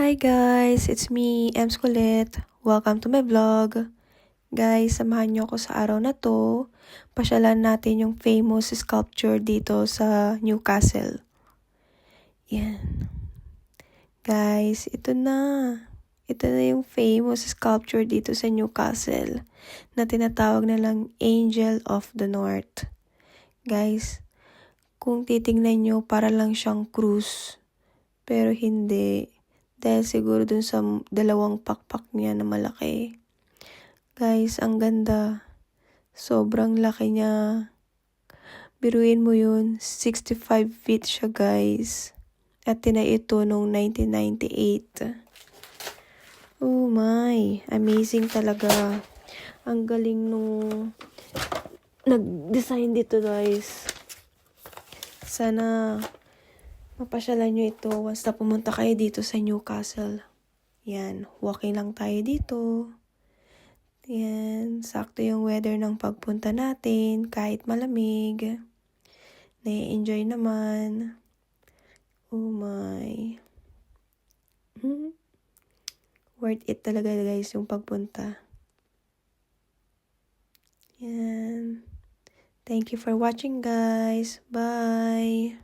Hi guys, it's me, Ems Kulit. Welcome to my vlog. Guys, samahan niyo ako sa araw na to. Pasyalan natin yung famous sculpture dito sa Newcastle. Yan. Guys, ito na. Ito na yung famous sculpture dito sa Newcastle na tinatawag na lang Angel of the North. Guys, kung titingnan nyo, para lang siyang cruise. Pero hindi. Dahil siguro dun sa dalawang pakpak niya na malaki. Guys, ang ganda. Sobrang laki niya. Biruin mo yun, 65 feet siya guys. At tinay ito noong 1998. Oh my, amazing talaga. Ang galing nung nag-design dito guys. Sana mapasyalan nyo ito once na pumunta kayo dito sa Newcastle. Yan, walking lang tayo dito. Yan, sakto yung weather ng pagpunta natin, kahit malamig. Nai-enjoy naman. Oh my. Worth it talaga guys yung pagpunta. Yan. Thank you for watching guys. Bye!